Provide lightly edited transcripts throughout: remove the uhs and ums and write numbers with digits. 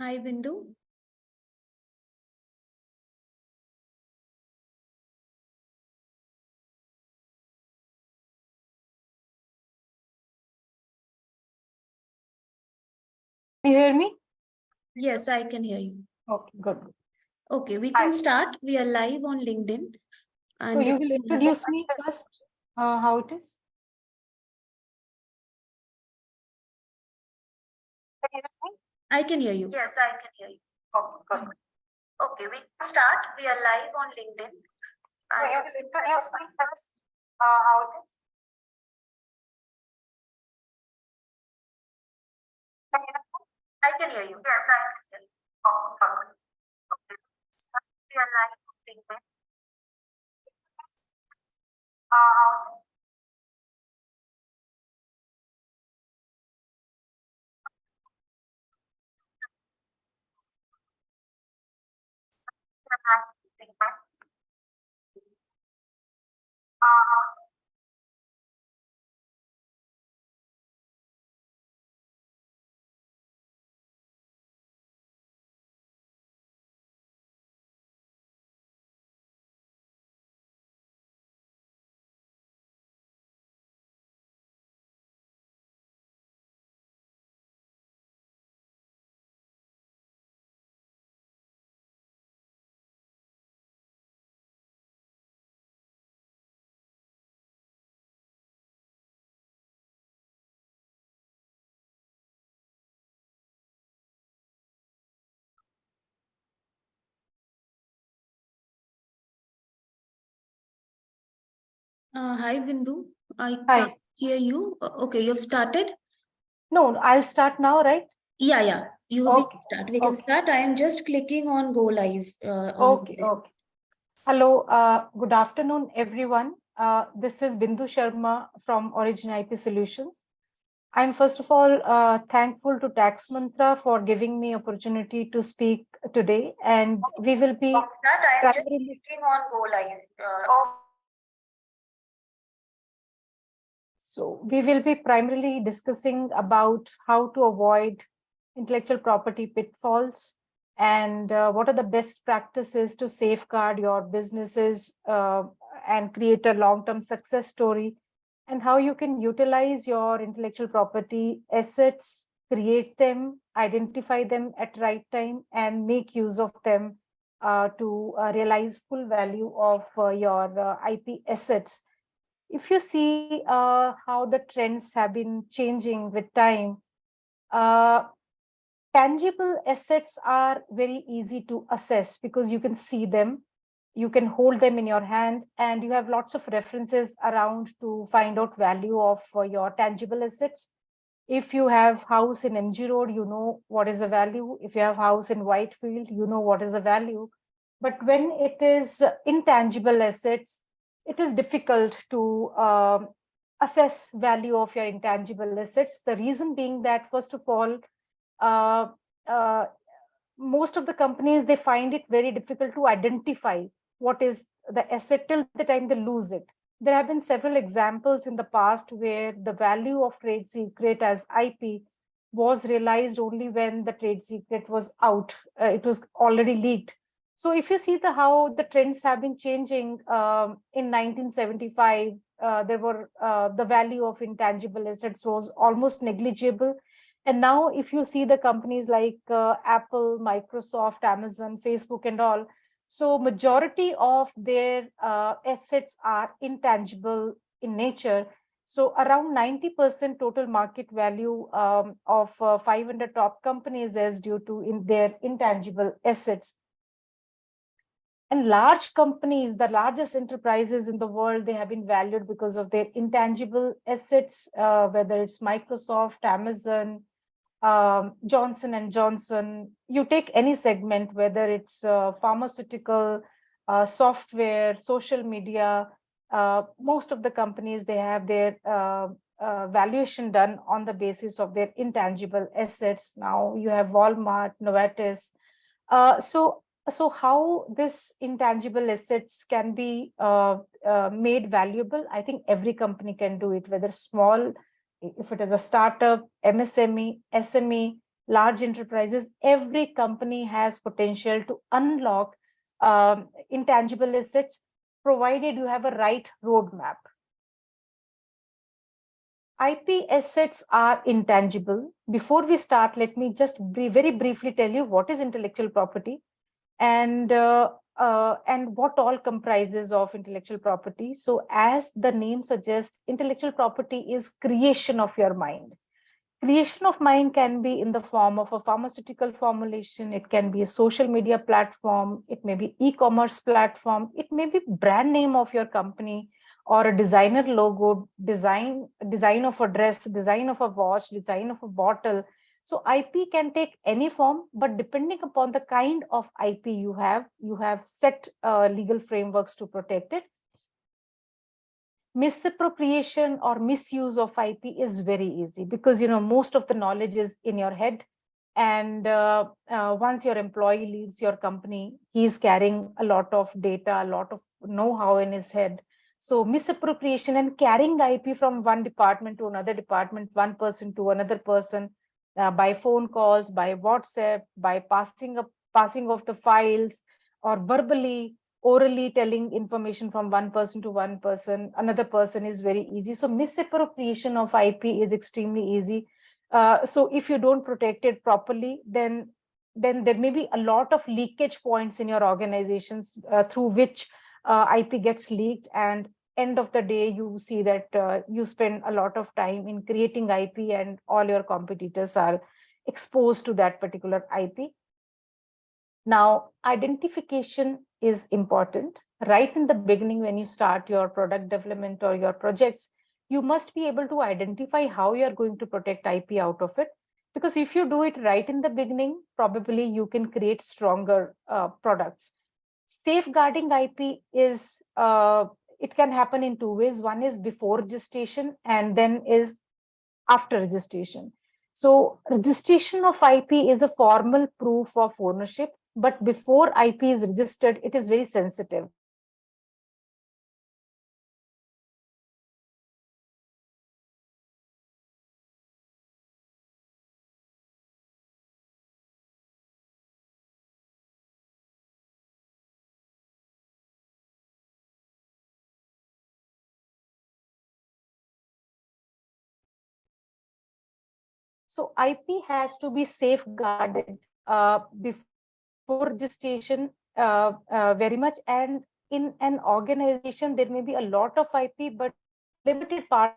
Hi, Bindu. Can you hear me? Yes, I can hear you. Okay, good. Okay, we can start. We are live on LinkedIn. So you will introduce me first, how it is? I can hear you. Yes, I can hear you. Okay, good. Okay, we can start. We are live on LinkedIn. So you will introduce me first, how it is? I can hear you. Yes, I can hear you. Okay, okay. We are live on LinkedIn. How it is? We are live on LinkedIn. Hi, Bindu. I Hi. can't hear you. Okay, you've started? No, I'll start now, right? Yeah. We Okay. can start. We can start. I am just clicking on go live. Okay. Hello, good afternoon, everyone. This is Bindu Sharma from Origin IP Solutions. I'm first of all thankful to Tax Mantra for giving me opportunity to speak today, and we will be primarily on go live. So we will be primarily discussing about how to avoid intellectual property pitfalls and what are the best practices to safeguard your businesses and create a long-term success story, and how you can utilize your intellectual property assets, create them, identify them at right time, and make use of them to realize full value of your IP assets. If you see how the trends have been changing with time, tangible assets are very easy to assess because you can see them, you can hold them in your hand, and you have lots of references around to find out value of your tangible assets. If you have house in MG Road, you know what is the value. If you have house in Whitefield, you know what is the value. But when it is intangible assets, it is difficult to assess value of your intangible assets. The reason being that, first of all, uh, uh, most of the companies, they find it very difficult to identify what is the asset till the time they lose it. There have been several examples in the past where the value of trade secret as IP was realized only when the trade secret was out. It was already leaked. So if you see how the trends have been changing, in 1975, the value of intangible assets was almost negligible. And now if you see the companies like Apple, Microsoft, Amazon, Facebook and all, so majority of their assets are intangible in nature. So around 90% total market value of 500 top companies is due to their intangible assets. And large companies, the largest enterprises in the world, they have been valued because of their intangible assets, whether it's Microsoft, Amazon, Johnson & Johnson. You take any segment, whether it's pharmaceutical, software, social media, most of the companies, they have their valuation done on the basis of their intangible assets. Now you have Walmart, Novartis. So how this intangible assets can be made valuable? I think every company can do it, whether small, if it is a startup, MSME, SME, large enterprises, every company has potential to unlock intangible assets, provided you have a right roadmap. IP assets are intangible. Before we start, let me just very briefly tell you what is intellectual property and what all comprises of intellectual property. So as the name suggests, intellectual property is creation of your mind. Creation of mind can be in the form of a pharmaceutical formulation. It can be a social media platform. It may be e-commerce platform. It may be brand name of your company, or a designer logo, design of a dress, design of a watch, design of a bottle. So IP can take any form, but depending upon the kind of IP you have set legal frameworks to protect it. Misappropriation or misuse of IP is very easy, because most of the knowledge is in your head, and once your employee leaves your company, he is carrying a lot of data, a lot of know-how in his head. So misappropriation and carrying IP from one department to another department, one person to another person, by phone calls, by WhatsApp, by passing of the files, or verbally, orally telling information from one person to one person, another person, is very easy. So misappropriation of IP is extremely easy. So if you don't protect it properly, then there may be a lot of leakage points in your organizations through which IP gets leaked, and end of the day, you see that you spend a lot of time in creating IP, and all your competitors are exposed to that particular IP. Now, identification is important. Right in the beginning, when you start your product development or your projects, you must be able to identify how you're going to protect IP out of it. Because if you do it right in the beginning, probably you can create stronger products. Safeguarding IP is, it can happen in two ways. One is before registration, and then is after registration. So registration of IP is a formal proof of ownership, but before IP is registered, it is very sensitive. So IP has to be safeguarded before registration very much. And in an organization, there may be a lot of IP, but limited part.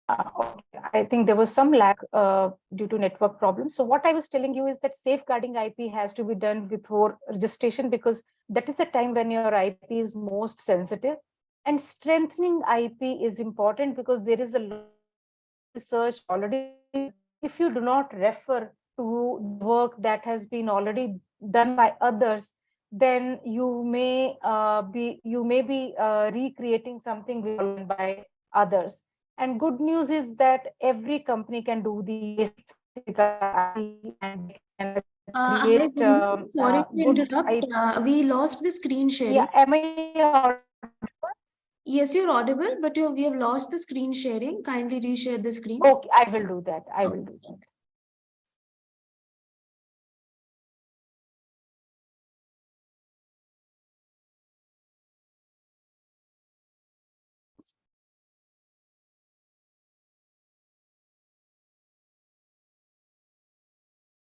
Okay. I think there was some lag due to network problems. So what I was telling you is that safeguarding IP has to be done before registration, because that is the time when your IP is most sensitive. And strengthening IP is important, because there is a lot of research already. If you do not refer to work that has been already done by others, then you may be recreating something done by others. And good news is that every company can do the and create sorry to good interrupt. We lost the screen sharing. Yeah, am I? Yes, you're audible, but we have lost the screen sharing. Kindly reshare the screen. Okay, I will do that. I will do that.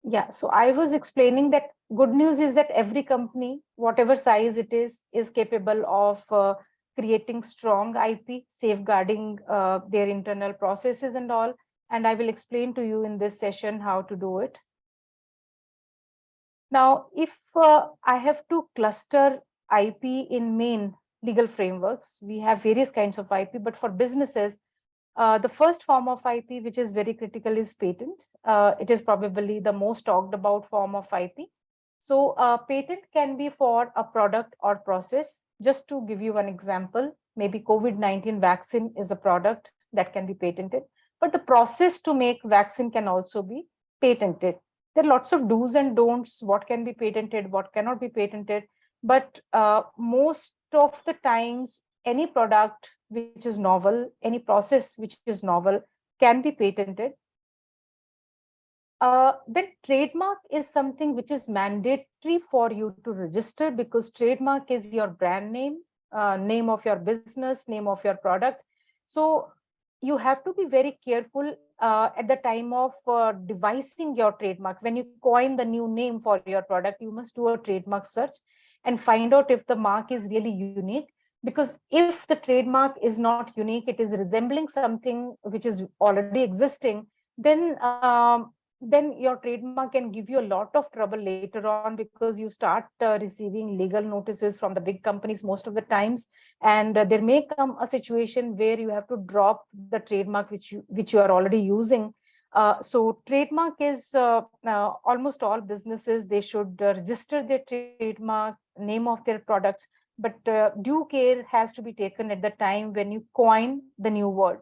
Yeah, so I was explaining that good news is that every company, whatever size it is capable of creating strong IP, safeguarding their internal processes and all. And I will explain to you in this session how to do it. Now, if I have to cluster IP in main legal frameworks, we have various kinds of IP, but for businesses, the first form of IP, which is very critical, is patent. It is probably the most talked about form of IP. So patent can be for a product or process. Just to give you one example, maybe COVID-19 vaccine is a product that can be patented, but the process to make vaccine can also be patented. There are lots of do's and don'ts, what can be patented, what cannot be patented. But most of the times, any product which is novel, any process which is novel can be patented. Then trademark is something which is mandatory for you to register, because trademark is your brand name, name of your business, name of your product. So you have to be very careful at the time of devising your trademark. When you coin the new name for your product, you must do a trademark search and find out if the mark is really unique. Because if the trademark is not unique, it is resembling something which is already existing, then your trademark can give you a lot of trouble later on, because you start receiving legal notices from the big companies most of the times, and there may come a situation where you have to drop the trademark which you are already using. So trademark is almost all businesses, they should register their trademark, name of their products, but due care has to be taken at the time when you coin the new word.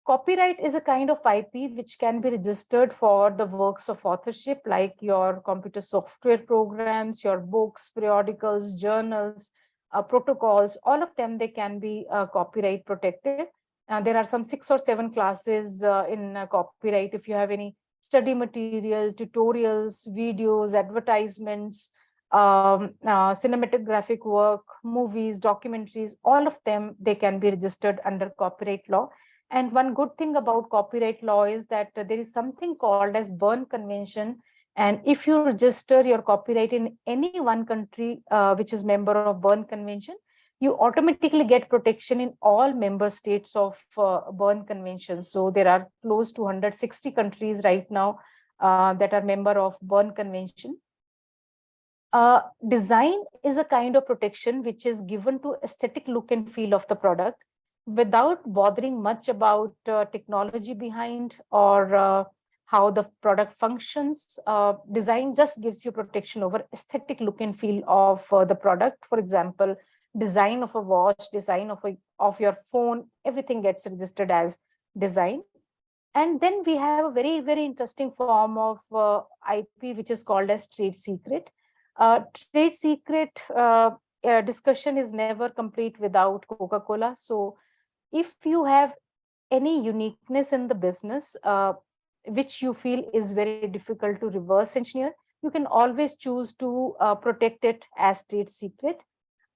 Copyright is a kind of IP which can be registered for the works of authorship, like your computer software programs, your books, periodicals, journals, protocols, all of them, they can be copyright protected. There are some 6 or 7 classes in copyright. If you have any study material, tutorials, videos, advertisements, cinematographic work, movies, documentaries, all of them, they can be registered under copyright law. And one good thing about copyright law is that there is something called as Berne Convention. And if you register your copyright in any one country which is member of Berne Convention, you automatically get protection in all member states of Berne Convention. So there are close to 160 countries right now that are member of Berne Convention. Design is a kind of protection which is given to aesthetic look and feel of the product, without bothering much about technology behind or how the product functions. Design just gives you protection over aesthetic look and feel of the product. For example, design of a watch, design of your phone, everything gets registered as design. And then we have a very, very interesting form of IP, which is called as trade secret. Trade secret discussion is never complete without Coca-Cola. So if you have any uniqueness in the business, which you feel is very difficult to reverse engineer, you can always choose to protect it as trade secret.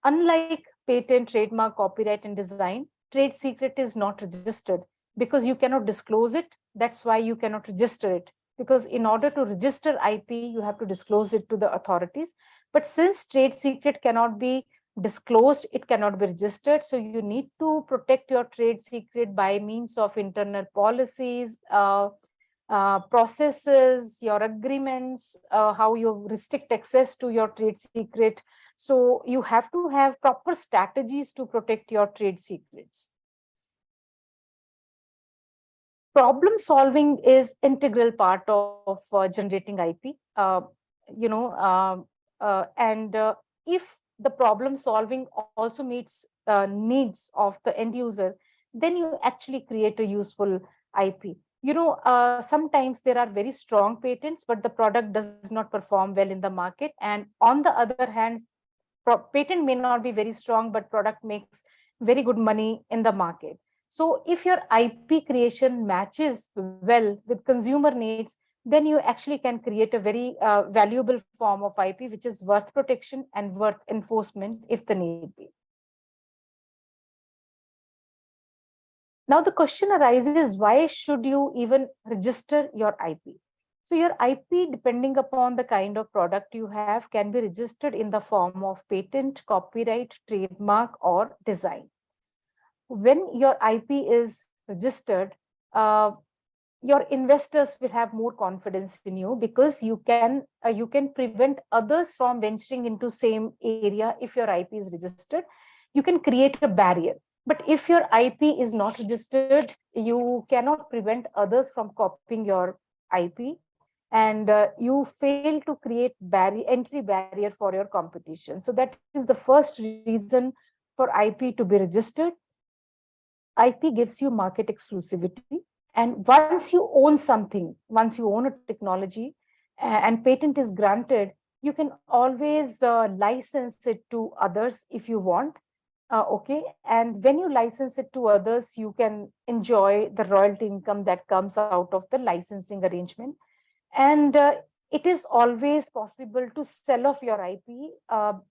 Unlike patent, trademark, copyright, and design, trade secret is not registered because you cannot disclose it. That's why you cannot register it, because in order to register IP, you have to disclose it to the authorities. But since trade secret cannot be disclosed, it cannot be registered. So you need to protect your trade secret by means of internal policies, processes, your agreements, how you restrict access to your trade secret. So you have to have proper strategies to protect your trade secrets. Problem solving is integral part of generating IP. If the problem solving also meets needs of the end user, then you actually create a useful IP. Sometimes there are very strong patents, but the product does not perform well in the market. And on the other hand, patent may not be very strong, but product makes very good money in the market. So if your IP creation matches well with consumer needs, then you actually can create a very valuable form of IP, which is worth protection and worth enforcement if the need be. Now the question arises, why should you even register your IP? So your IP, depending upon the kind of product you have, can be registered in the form of patent, copyright, trademark, or design. When your IP is registered, your investors will have more confidence in you, because you can prevent others from venturing into same area. If your IP is registered, you can create a barrier. But if your IP is not registered, you cannot prevent others from copying your IP, and you fail to create entry barrier for your competition. So that is the first reason for IP to be registered. IP gives you market exclusivity. And once you own something, once you own a technology and patent is granted, you can always license it to others if you want. Okay, and when you license it to others, you can enjoy the royalty income that comes out of the licensing arrangement. And it is always possible to sell off your IP,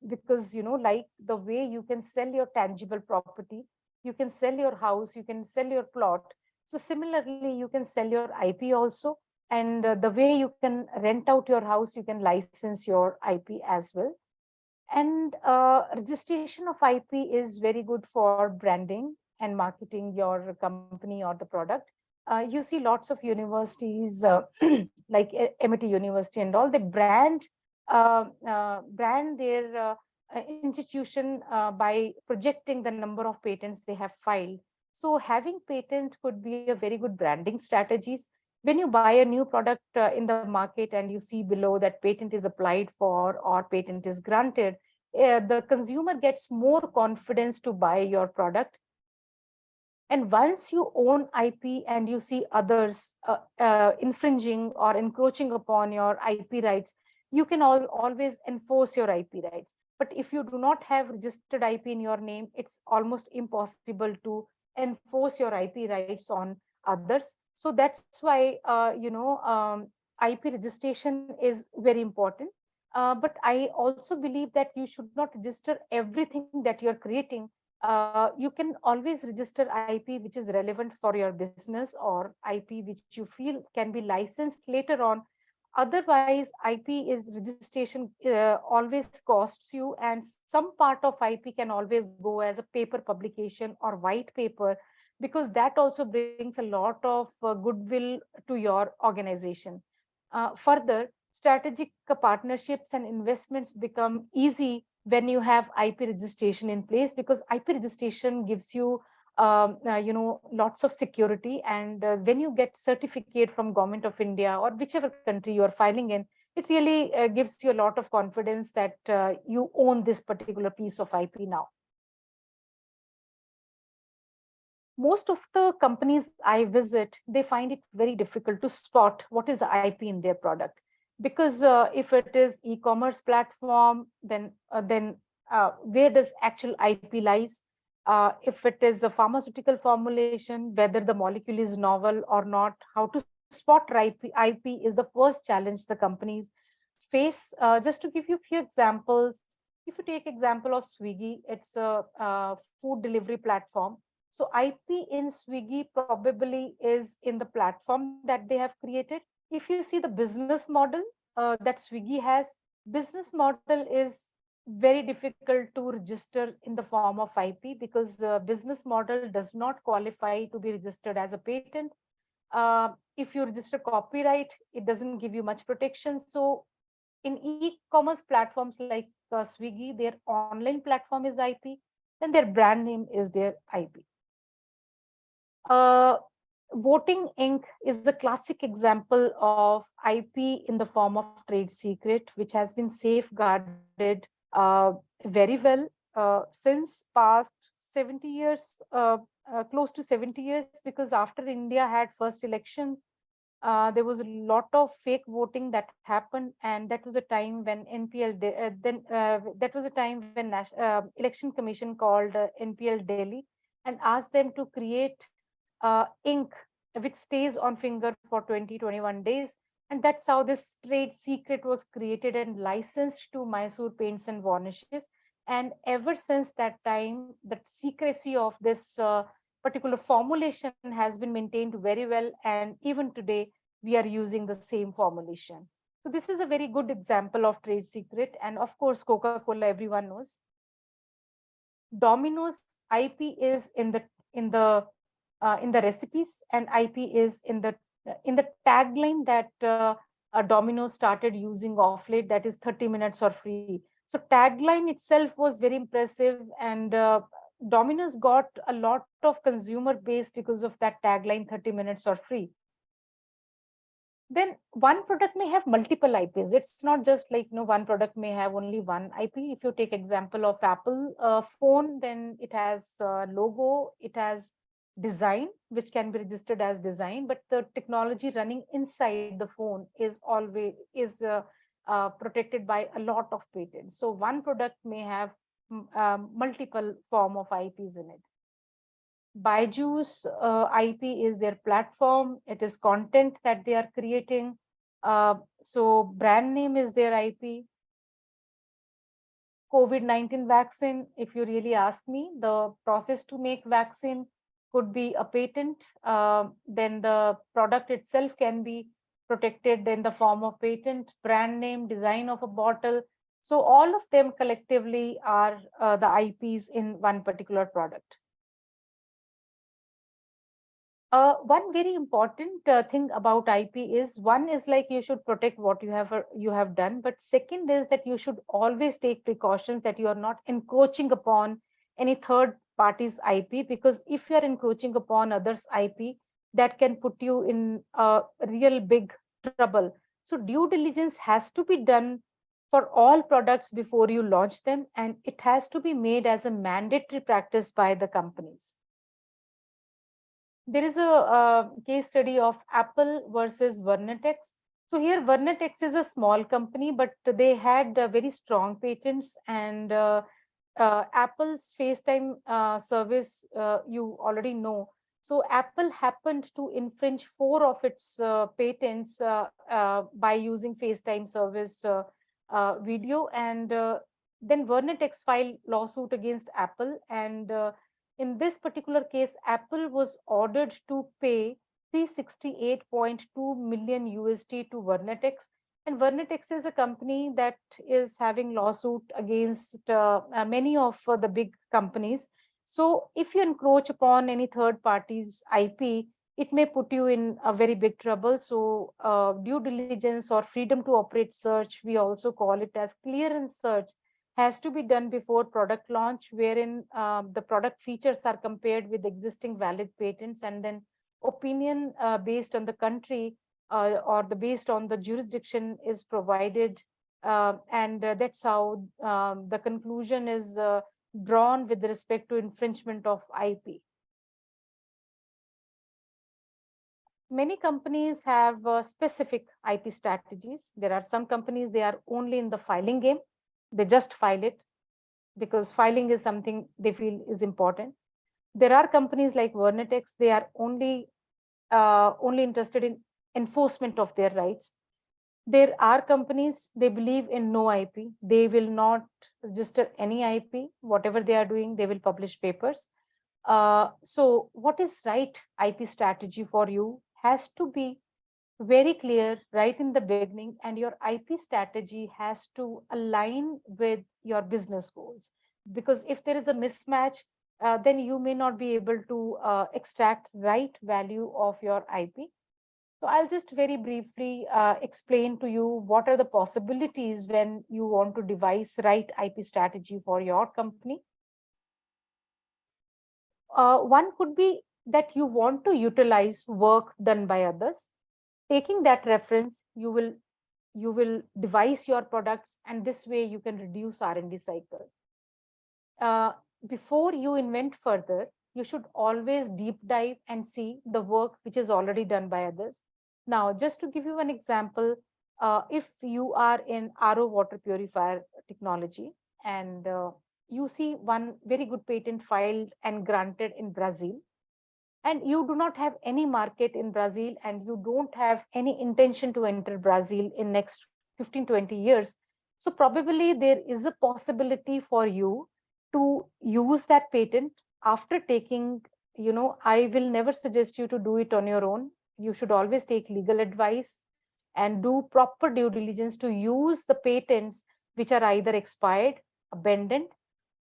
because, like the way you can sell your tangible property, you can sell your house, you can sell your plot. So similarly, you can sell your IP also. And the way you can rent out your house, you can license your IP as well. And registration of IP is very good for branding and marketing your company or the product. You see lots of universities like MIT University and all, they brand their institution by projecting the number of patents they have filed. So having patent could be a very good branding strategies. When you buy a new product in the market and you see below that patent is applied for or patent is granted, the consumer gets more confidence to buy your product. And once you own IP and you see others infringing or encroaching upon your IP rights, you can always enforce your IP rights. But if you do not have registered IP in your name, it's almost impossible to enforce your IP rights on others. So that's why, IP registration is very important. But I also believe that you should not register everything that you're creating. You can always register IP which is relevant for your business, or IP which you feel can be licensed later on. Otherwise, IP is registration always costs you, and some part of IP can always go as a paper publication or white paper, because that also brings a lot of goodwill to your organization. Further, strategic partnerships and investments become easy when you have IP registration in place, because IP registration gives you lots of security. And when you get certificate from Government of India or whichever country you are filing in, it really gives you a lot of confidence that you own this particular piece of IP now. Most of the companies I visit, they find it very difficult to spot what is the IP in their product. Because if it is e-commerce platform, then where does actual IP lies? If it is a pharmaceutical formulation, whether the molecule is novel or not, how to spot IP is the first challenge the companies face. Just to give you a few examples, if you take example of Swiggy, it's a food delivery platform. So IP in Swiggy probably is in the platform that they have created. If you see the business model that Swiggy has, business model is very difficult to register in the form of IP, because business model does not qualify to be registered as a patent. If you register copyright, it doesn't give you much protection. So in e-commerce platforms like Swiggy, their online platform is IP, then their brand name is their IP. Voting Inc. is the classic example of IP in the form of trade secret, which has been safeguarded very well since past 70 years, close to 70 years, because after India had first election, there was a lot of fake voting that happened, and that was a time when that was a time when Election Commission called NPL Delhi and asked them to create ink which stays on finger for 20-21 days. And that's how this trade secret was created and licensed to Mysore paints and varnishes. And ever since that time, the secrecy of this particular formulation has been maintained very well. And even today, we are using the same formulation. So this is a very good example of trade secret. And of course, Coca-Cola, everyone knows. Domino's IP is in the recipes, and IP is in the tagline that Domino's started using off late, that is 30 minutes or free. So tagline itself was very impressive, and Domino's got a lot of consumer base because of that tagline, 30 minutes or free. Then one product may have multiple IPs. It's not just like, one product may have only one IP. If you take example of Apple phone, then it has logo, it has design, which can be registered as design, but the technology running inside the phone is always protected by a lot of patents. So one product may have multiple form of IPs in it. Byju's IP is their platform. It is content that they are creating. So brand name is their IP. COVID-19 vaccine, if you really ask me, the process to make vaccine could be a patent. Then the product itself can be protected in the form of patent, brand name, design of a bottle. So all of them collectively are the IPs in one particular product. One very important thing about IP is, one is like you should protect what you have done, but second is that you should always take precautions that you are not encroaching upon any third party's IP, because if you are encroaching upon others' IP, that can put you in a real big trouble. So due diligence has to be done for all products before you launch them, and it has to be made as a mandatory practice by the companies. There is a case study of Apple versus 𝗲𝘂𝑡x. So here 𝗲𝘂𝑡x is a small company, but they had very strong patents, and Apple's FaceTime service, you already know. So Apple happened to infringe 4 of its patents by using FaceTime service video, and then 𝗲𝘂𝑡x filed lawsuit against Apple, and in this particular case, Apple was ordered to pay $368.2 million to 𝗲𝘂𝑡x. And 𝗲𝘂𝑡x is a company that is having lawsuit against many of the big companies. So if you encroach upon any third party's IP, it may put you in a very big trouble. So due diligence or freedom to operate search, we also call it as clearance search, has to be done before product launch, wherein the product features are compared with existing valid patents, and then opinion based on the country or based on the jurisdiction is provided, and that's how the conclusion is drawn with respect to infringement of IP. Many companies have specific IP strategies. There are some companies, they are only in the filing game. They just file it because filing is something they feel is important. There are companies like 𝗲𝘂𝑡x, they are only interested in enforcement of their rights. There are companies, they believe in no IP. They will not register any IP. Whatever they are doing, they will publish papers. So what is right IP strategy for you has to be very clear right in the beginning, and your IP strategy has to align with your business goals. Because if there is a mismatch, then you may not be able to extract right value of your IP. So I'll just very briefly explain to you what are the possibilities when you want to devise right IP strategy for your company. One could be that you want to utilize work done by others. Taking that reference, you will devise your products, and this way you can reduce R&D cycle. Before you invent further, you should always deep dive and see the work which is already done by others. Now, just to give you an example, if you are in RO water purifier technology, and you see one very good patent filed and granted in Brazil, and you do not have any market in Brazil, and you don't have any intention to enter Brazil in next 15-20 years. So probably there is a possibility for you to use that patent after taking, I will never suggest you to do it on your own. You should always take legal advice and do proper due diligence to use the patents which are either expired, abandoned,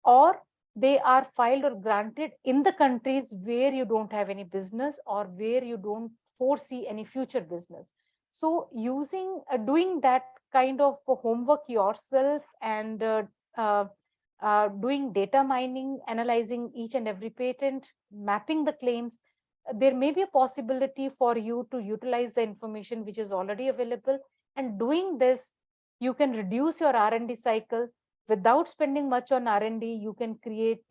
or they are filed or granted in the countries where you don't have any business or where you don't foresee any future business. So doing that kind of homework yourself, and doing data mining, analyzing each and every patent, mapping the claims, there may be a possibility for you to utilize the information which is already available. And doing this, you can reduce your R&D cycle. Without spending much on R&D, you can create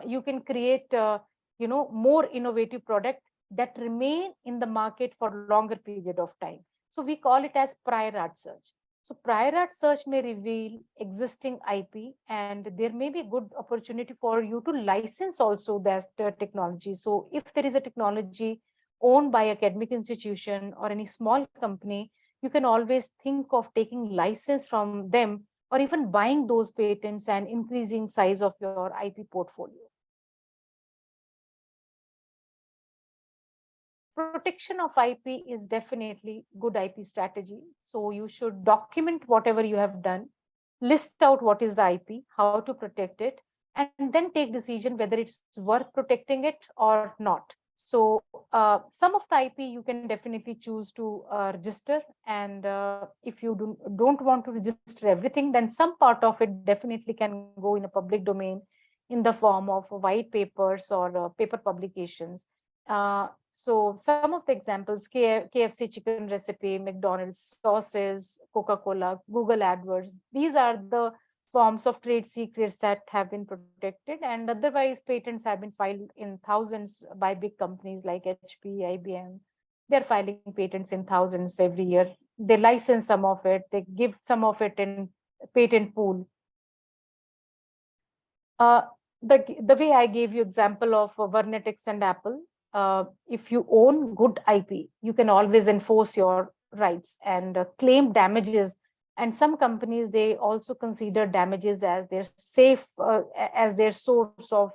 You can create, more innovative product that remain in the market for longer period of time. So we call it as prior art search. So prior art search may reveal existing IP, and there may be a good opportunity for you to license also that technology. So if there is a technology owned by academic institution or any small company, you can always think of taking license from them or even buying those patents and increasing size of your IP portfolio. Protection of IP is definitely good IP strategy. So you should document whatever you have done, list out what is the IP, how to protect it, and then take decision whether it's worth protecting it or not. So some of the IP you can definitely choose to register, and if you don't want to register everything, then some part of it definitely can go in a public domain in the form of white papers or paper publications. So some of the examples: KFC chicken recipe, McDonald's sauces, Coca-Cola, Google AdWords. These are the forms of trade secrets that have been protected, and otherwise patents have been filed in thousands by big companies like HP, IBM. They're filing patents in thousands every year. They license some of it, they give some of it in patent pool. The way I gave you example of Vernetix and Apple, if you own good IP, you can always enforce your rights and claim damages. And some companies, they also consider damages as their as their source of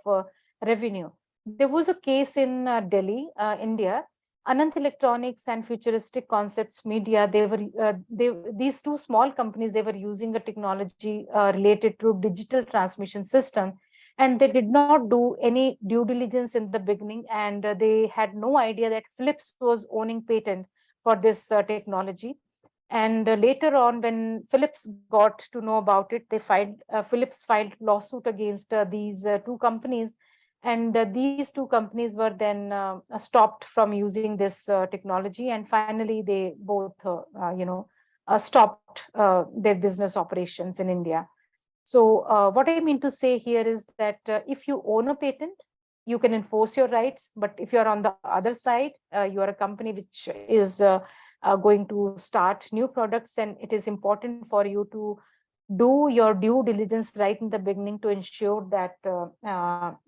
revenue. There was a case in Delhi, India. Anant Electronics and Futuristic Concepts Media, these two small companies, they were using a technology related to digital transmission system, and they did not do any due diligence in the beginning, and they had no idea that Philips was owning patent for this technology. And later on, when Philips got to know about it, Philips filed lawsuit against these two companies, and these two companies were then stopped from using this technology, and finally they both stopped their business operations in India. So what I mean to say here is that if you own a patent, you can enforce your rights. But if you're on the other side, you are a company which is going to start new products, and it is important for you to do your due diligence right in the beginning to ensure that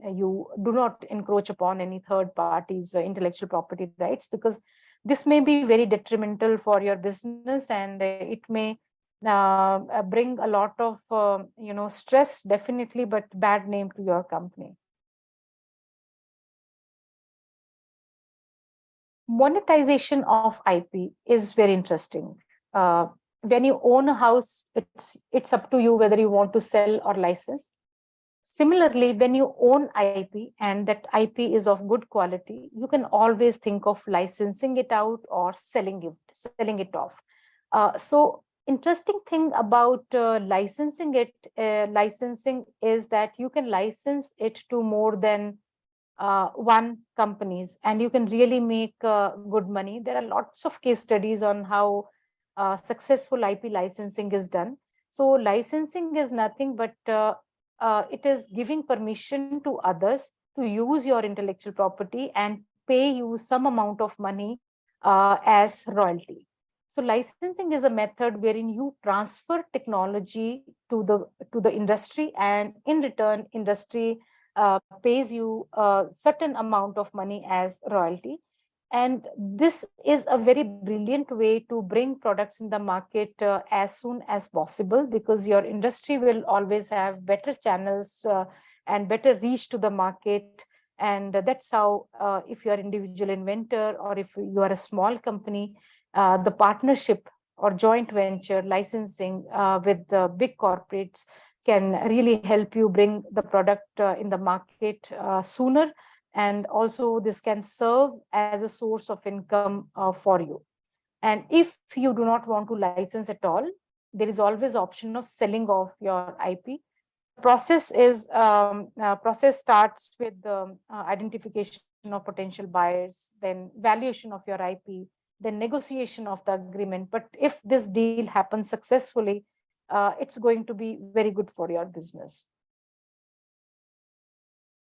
you do not encroach upon any third party's intellectual property rights, because this may be very detrimental for your business, and it may bring a lot of stress, definitely, but bad name to your company. Monetization of IP is very interesting. When you own a house, it's up to you whether you want to sell or license. Similarly, when you own IP and that IP is of good quality, you can always think of licensing it out or selling it off. So interesting thing about licensing is that you can license it to more than one companies, and you can really make good money. There are lots of case studies on how successful IP licensing is done. So licensing is nothing but it is giving permission to others to use your intellectual property and pay you some amount of money as royalty. So licensing is a method wherein you transfer technology to the industry, and in return, industry pays you a certain amount of money as royalty. And this is a very brilliant way to bring products in the market as soon as possible, because your industry will always have better channels and better reach to the market. And that's how, if you're an individual inventor or if you are a small company, the partnership or joint venture licensing with the big corporates can really help you bring the product in the market sooner. And also this can serve as a source of income for you. And if you do not want to license at all, there is always option of selling off your IP. Process starts with the identification of potential buyers, then valuation of your IP, then negotiation of the agreement. But if this deal happens successfully, it's going to be very good for your business.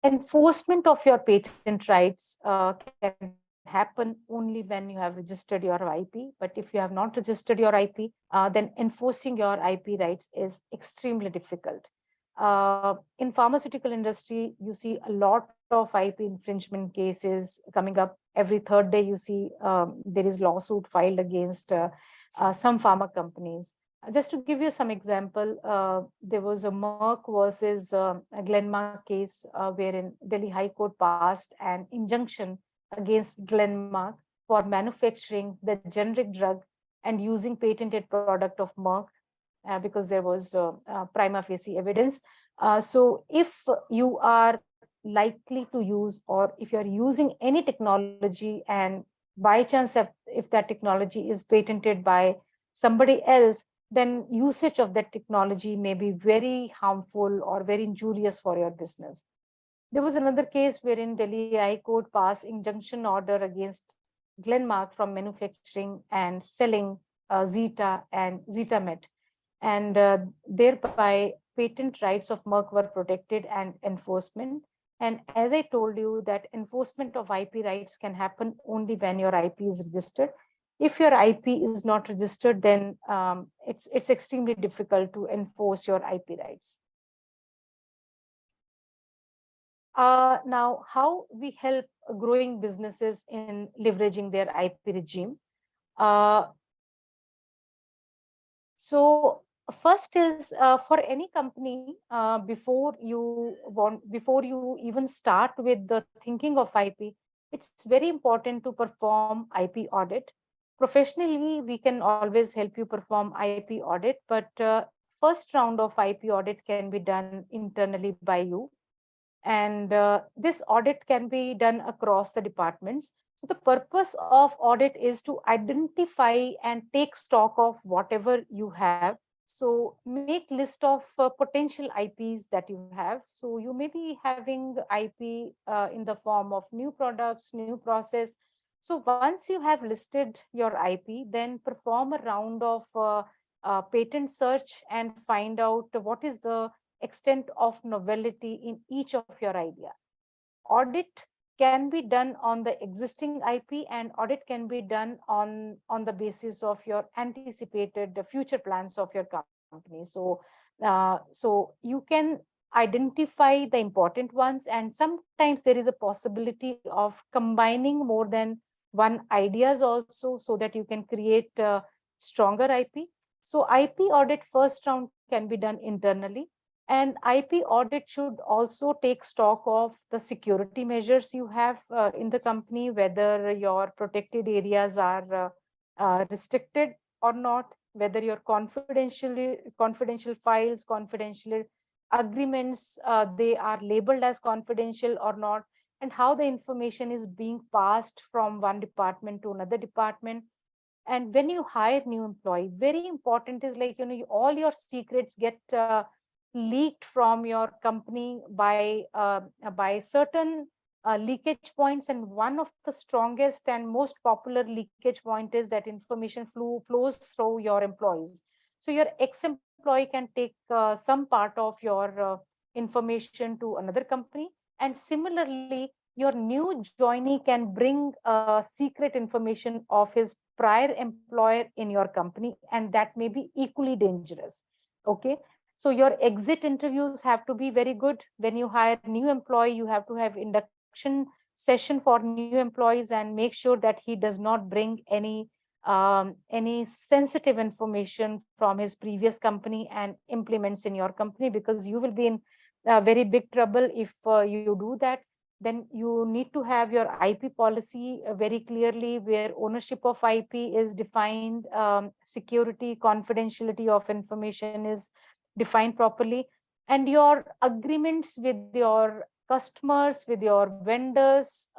enforcement of your patent rights can happen only when you have registered your IP. But if you have not registered your IP, then enforcing your IP rights is extremely difficult. In pharmaceutical industry, you see a lot of IP infringement cases coming up. Every third day, you see there is lawsuit filed against some pharma companies. Just to give you some example, there was a Merck versus a Glenmark case wherein Delhi High Court passed an injunction against Glenmark for manufacturing the generic drug and using patented product of Merck because there was prima facie evidence. So if you are likely to use, or if you're using any technology and by chance if that technology is patented by somebody else, then usage of that technology may be very harmful or very injurious for your business. There was another case wherein Delhi High Court passed injunction order against Glenmark from manufacturing and selling Zeta and Zetamet. And thereby patent rights of Merck were protected and enforcement. And as I told you, that enforcement of IP rights can happen only when your IP is registered. If your IP is not registered, then it's extremely difficult to enforce your IP rights. Now, how we help growing businesses in leveraging their IP regime? So first is for any company, before you even start with the thinking of IP, it's very important to perform IP audit. Professionally, we can always help you perform IP audit, but first round of IP audit can be done internally by you. And this audit can be done across the departments. So the purpose of audit is to identify and take stock of whatever you have. So make list of potential IPs that you have. So you may be having IP in the form of new products, new process. So once you have listed your IP, then perform a round of patent search and find out what is the extent of novelty in each of your idea. Audit can be done on the existing IP, and audit can be done on the basis of your anticipated future plans of your company. So, so you can identify the important ones, and sometimes there is a possibility of combining more than one ideas also, so that you can create stronger IP. So IP audit first round can be done internally. And IP audit should also take stock of the security measures you have in the company, whether your protected areas are restricted or not, whether your confidential files, confidential agreements, they are labeled as confidential or not, and how the information is being passed from one department to another department. And when you hire new employee, very important is like, all your secrets get leaked from your company by certain leakage points, and one of the strongest and most popular leakage point is that information flows through your employees. So your ex-employee can take some part of your information to another company, and similarly your new joinee can bring secret information of his prior employer in your company, and that may be equally dangerous. Okay. So your exit interviews have to be very good. When you hire a new employee, you have to have induction session for new employees and make sure that he does not bring any sensitive information from his previous company and implements in your company, because you will be in very big trouble if you do that. Then you need to have your IP policy very clearly, where ownership of IP is defined, security, confidentiality of information is defined properly, and your agreements with your customers, with your vendors,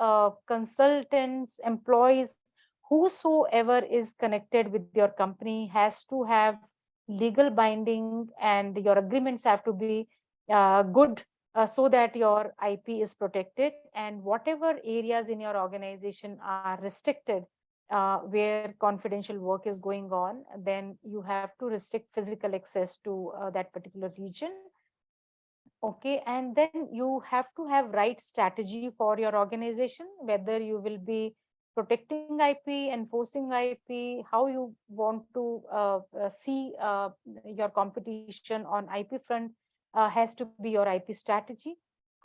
consultants, employees, whosoever is connected with your company has to have legal binding, and your agreements have to be good, so that your IP is protected. And whatever areas in your organization are restricted, where confidential work is going on, then you have to restrict physical access to that particular region. Okay, and then you have to have right strategy for your organization, whether you will be protecting IP, enforcing IP, how you want to see your competition on IP front has to be your IP strategy.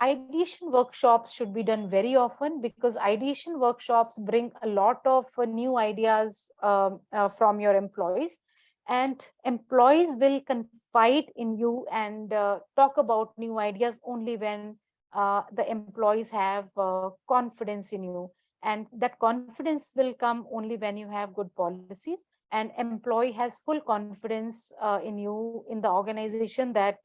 Ideation workshops should be done very often because ideation workshops bring a lot of new ideas from your employees, and employees will confide in you and talk about new ideas only when the employees have confidence in you, and that confidence will come only when you have good policies and employee has full confidence in you, in the organization, that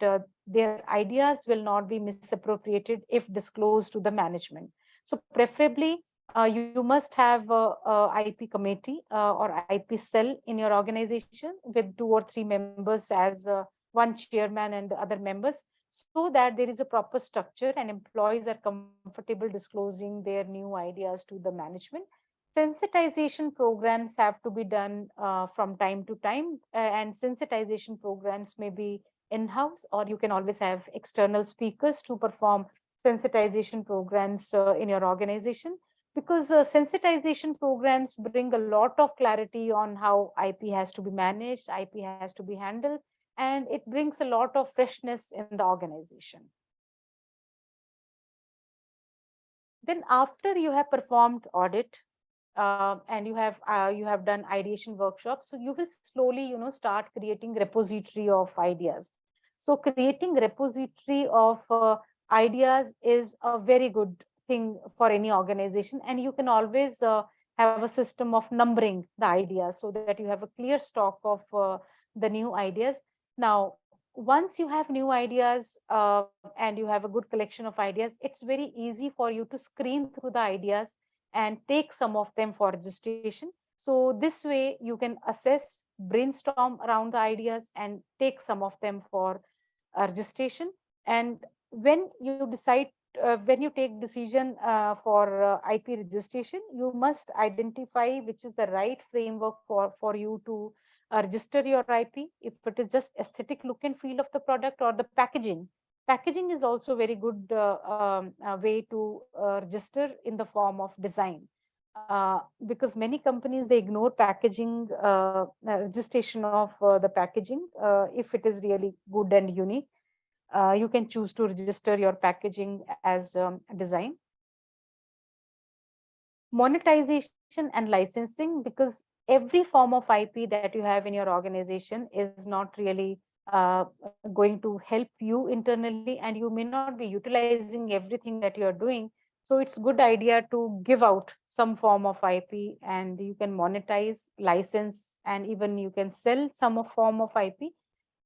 their ideas will not be misappropriated if disclosed to the management. So preferably you must have a IP committee or IP cell in your organization with 2 or 3 members as one chairman and other members, so that there is a proper structure and employees are comfortable disclosing their new ideas to the management. Sensitization programs have to be done from time to time, and sensitization programs may be in-house, or you can always have external speakers to perform sensitization programs in your organization, because sensitization programs bring a lot of clarity on how IP has to be managed, IP has to be handled, and it brings a lot of freshness in the organization. Then after you have performed audit and you have done ideation workshops, so you will slowly start creating repository of ideas. So creating repository of ideas is a very good thing for any organization, and you can always have a system of numbering the ideas so that you have a clear stock of the new ideas. Now once you have new ideas and you have a good collection of ideas, it's very easy for you to screen through the ideas and take some of them for registration. So this way you can assess, brainstorm around the ideas and take some of them for registration. And when you decide, when you take decision for IP registration, you must identify which is the right framework for you to register your IP. If it is just aesthetic look and feel of the product, or the packaging. Packaging is also very good way to register in the form of design. Because many companies, they ignore packaging, registration of the packaging. If it is really good and unique, you can choose to register your packaging as design. Monetization and licensing, because every form of IP that you have in your organization is not really going to help you internally, and you may not be utilizing everything that you are doing. So it's good idea to give out some form of IP, and you can monetize, license, and even you can sell some form of IP.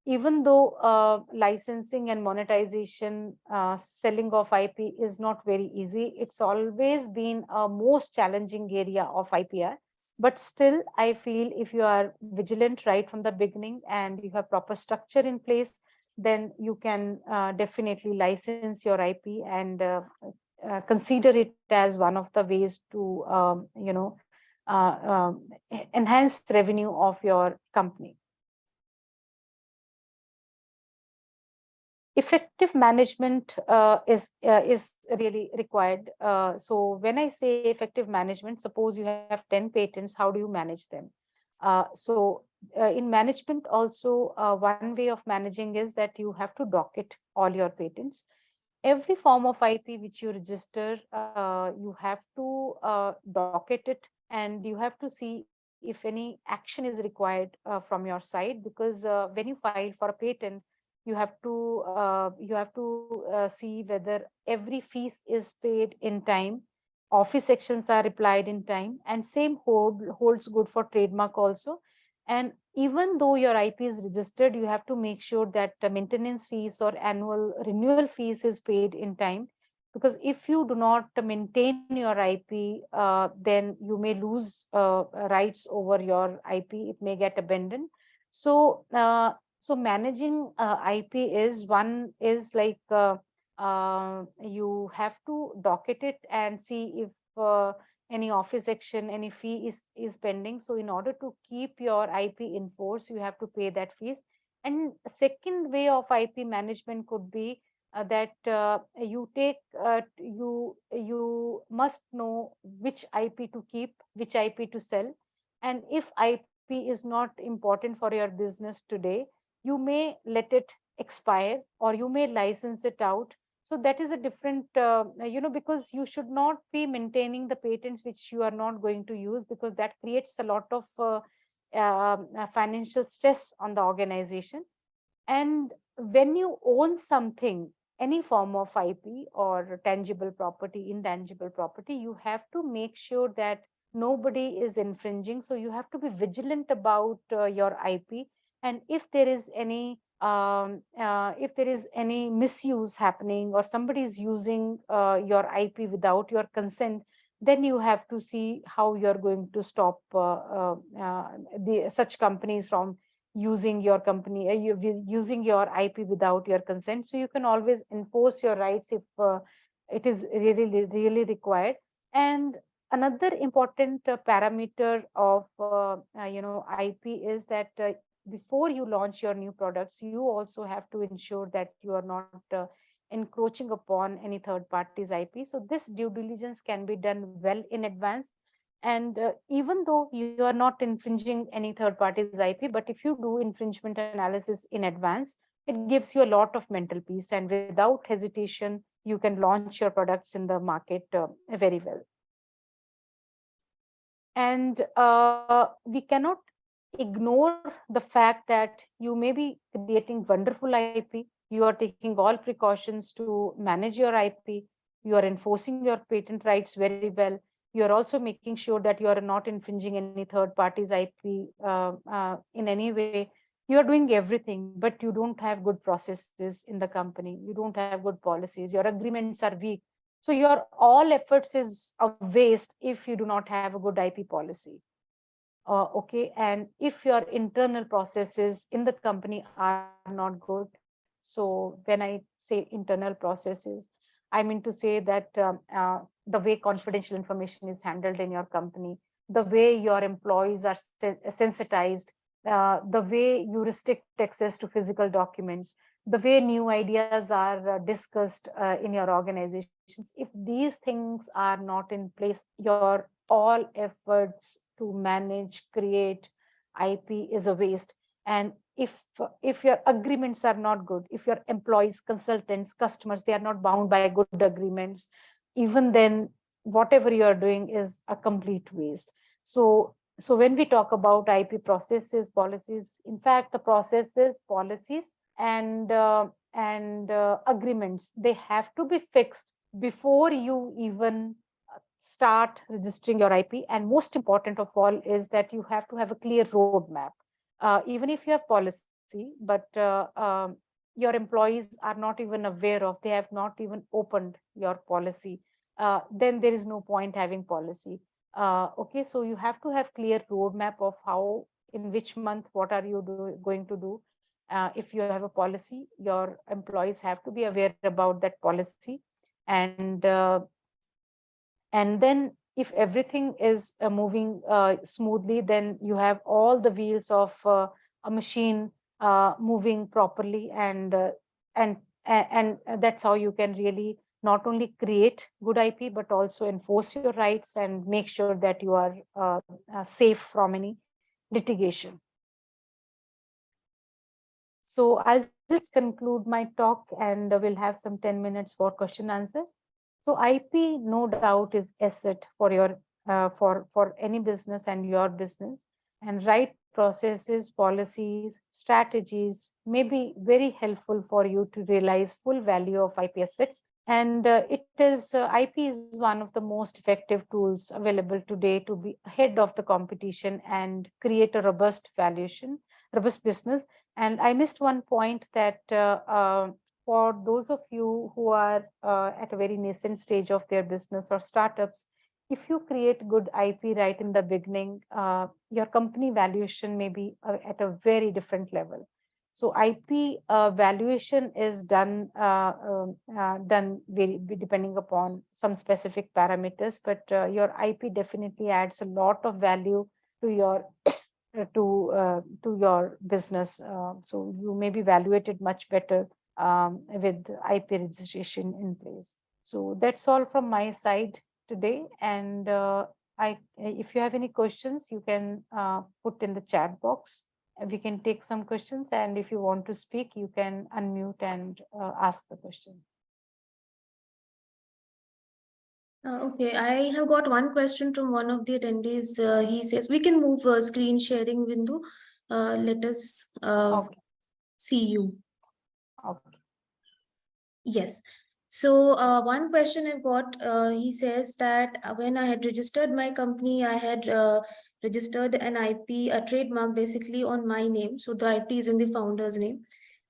Even though licensing and monetization, selling of IP is not very easy, it's always been a most challenging area of IPR. But still, I feel if you are vigilant right from the beginning and you have proper structure in place, then you can definitely license your IP and consider it as one of the ways to, enhance revenue of your company. Effective management is really required. So when I say effective management, suppose you have 10 patents, how do you manage them? In management also, one way of managing is that you have to docket all your patents. Every form of IP which you register, you have to docket it, and you have to see if any action is required from your side, because when you file for a patent, you have to see whether every fees is paid in time, office sections are replied in time, and same holds good for trademark also. And even though your IP is registered, you have to make sure that the maintenance fees or annual renewal fees is paid in time, because if you do not maintain your IP, then you may lose rights over your IP. It may get abandoned. So so managing IP is like you have to docket it and see if any office action, any fee is pending. So in order to keep your IP in force, you have to pay that fees. And second way of IP management could be that you must know which IP to keep, which IP to sell. And if IP is not important for your business today, you may let it expire or you may license it out. So that is a different, because you should not be maintaining the patents which you are not going to use, because that creates a lot of financial stress on the organization. And when you own something, any form of IP or tangible property, intangible property, you have to make sure that nobody is infringing. So you have to be vigilant about your IP. And if there is any misuse happening, or somebody is using your IP without your consent, then you have to see how you're going to stop such companies from using your using your IP without your consent. So you can always enforce your rights if it is really required. And another important parameter of IP is that before you launch your new products, you also have to ensure that you are not encroaching upon any third party's IP. So this due diligence can be done well in advance. And even though you are not infringing any third party's IP, but if you do infringement analysis in advance, it gives you a lot of mental peace, and without hesitation, you can launch your products in the market very well. And we cannot ignore the fact that you may be creating wonderful IP. You are taking all precautions to manage your IP. You are enforcing your patent rights very well. You are also making sure that you are not infringing any third party's IP in any way. You are doing everything, but you don't have good processes in the company. You don't have good policies. Your agreements are weak. So your all efforts is a waste if you do not have a good IP policy. Okay, and if your internal processes in the company are not good. So when I say internal processes, I mean to say that the way confidential information is handled in your company, the way your employees are sensitized, the way you restrict access to physical documents, the way new ideas are discussed in your organizations. If these things are not in place, your all efforts to manage, create IP is a waste. And if your agreements are not good, if your employees, consultants, customers, they are not bound by good agreements, even then whatever you are doing is a complete waste. So when we talk about IP processes, policies, in fact, the processes, policies, and agreements, they have to be fixed before you even start registering your IP. And most important of all is that you have to have a clear roadmap. Even if you have policy, but your employees are not even aware of, they have not even opened your policy, then there is no point having policy. Okay, so you have to have clear roadmap of how, in which month, what are you going to do. If you have a policy, your employees have to be aware about that policy. And then if everything is moving smoothly, then you have all the wheels of a machine moving properly, and that's how you can really not only create good IP, but also enforce your rights and make sure that you are safe from any litigation. So I'll just conclude my talk, and we'll have some 10 minutes for question answers. So IP, no doubt, is asset for your for any business and your business. And right processes, policies, strategies may be very helpful for you to realize full value of IP assets. And IP is one of the most effective tools available today to be ahead of the competition and create a robust business. And I missed one point that for those of you who are at a very nascent stage of their business or startups, if you create good IP right in the beginning, your company valuation may be at a very different level. So IP valuation is done very depending upon some specific parameters, but your IP definitely adds a lot of value to your to your business. So you may be valuated much better with IP registration in place. So that's all from my side today. And if you have any questions, you can put in the chat box. We can take some questions, and if you want to speak, you can unmute and ask the question. Okay, I have got one question from one of the attendees. He says, we can move screen sharing window. Let us Okay. see you. Okay. Yes. So one question I've got, he says that when I had registered my company, I had registered an IP, a trademark basically on my name. So the IP is in the founder's name.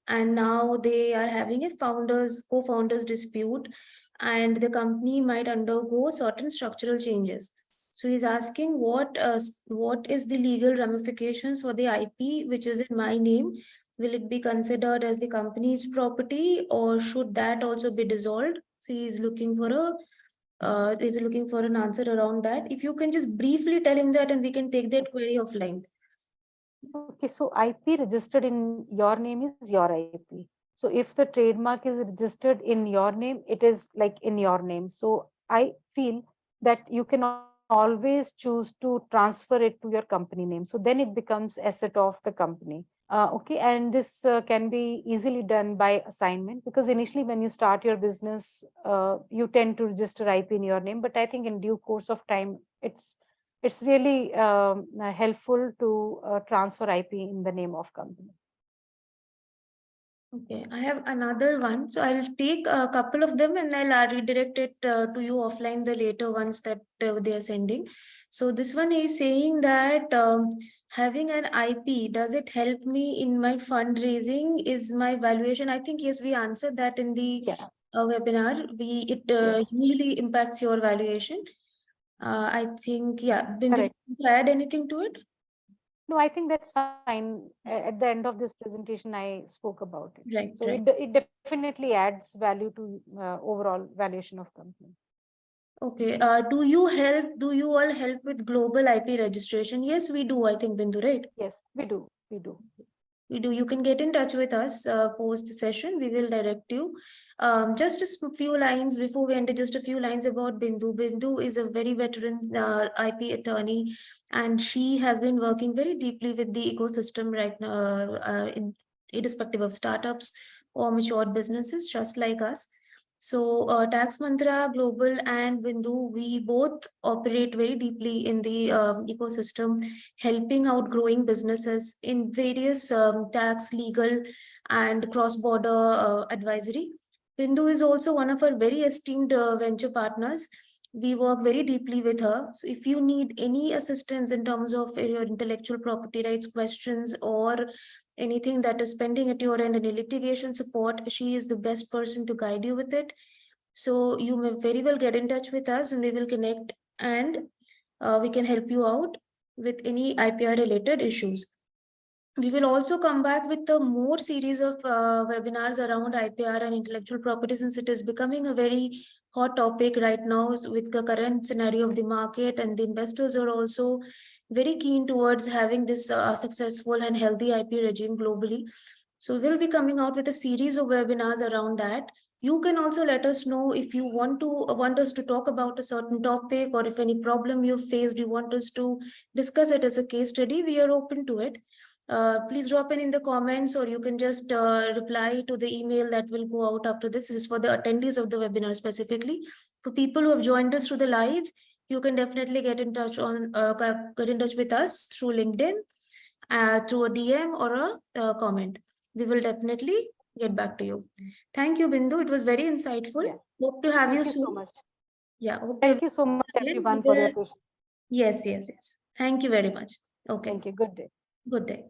And now they are having a co-founders dispute, and the company might undergo certain structural changes. So he's asking what is the legal ramifications for the IP which is in my name? Will it be considered as the company's property, or should that also be dissolved? So he's looking for an answer around that. If you can just briefly tell him that, and we can take that query offline. Okay, so IP registered in your name is your IP. So if the trademark is registered in your name, it is like in your name. So I feel that you can always choose to transfer it to your company name. So then it becomes asset of the company. Okay, and this can be easily done by assignment, because initially when you start your business, you tend to register IP in your name. But I think in due course of time, it's really helpful to transfer IP in the name of company. Okay, I have another one. So I'll take a couple of them and I'll redirect it to you offline, the later ones that they are sending. So this one is saying that having an IP, does it help me in my fundraising? Is my valuation? I think, yes, we answered that in the webinar. It usually impacts your valuation. I think, yeah. Bindu, to add anything to it? No, I think that's fine. At the end of this presentation, I spoke about it. Right. So right. it definitely adds value to overall valuation of company. Okay. Do you all help with global IP registration? Yes, we do, I think, Bindu, right? Yes, we do. We do. We do. You can get in touch with us post the session. We will direct you. Just a few lines before we end, just a few lines about Bindu. Bindu is a very veteran IP attorney, and she has been working very deeply with the ecosystem right now, irrespective of startups or matured businesses, just like us. So Tax Mantra Global and Bindu, we both operate very deeply in the ecosystem, helping out growing businesses in various tax, legal, and cross-border advisory. Bindu is also one of our very esteemed venture partners. We work very deeply with her. So if you need any assistance in terms of your intellectual property rights questions or anything that is pending at your end, any litigation support, she is the best person to guide you with it. So you may very well get in touch with us and we will connect, and we can help you out with any IPR related issues. We will also come back with a more series of webinars around IPR and intellectual property, since it is becoming a very hot topic right now with the current scenario of the market, and the investors are also very keen towards having this successful and healthy IP regime globally. So we'll be coming out with a series of webinars around that. You can also let us know if you want us to talk about a certain topic, or if any problem you faced, you want us to discuss it as a case study. We are open to it. Please drop in the comments, or you can just reply to the email that will go out after this. This is for the attendees of the webinar specifically. For people who have joined us through the live, you can definitely get in touch with us through LinkedIn, through a DM or a comment. We will definitely get back to you. Thank you, Bindu. It was very insightful. Yeah. Hope to have you soon. Thank you so much. Yeah. Thank you so much, everyone, for your patience. Yes. Thank you very much. Okay. Thank you. Good day. Good day.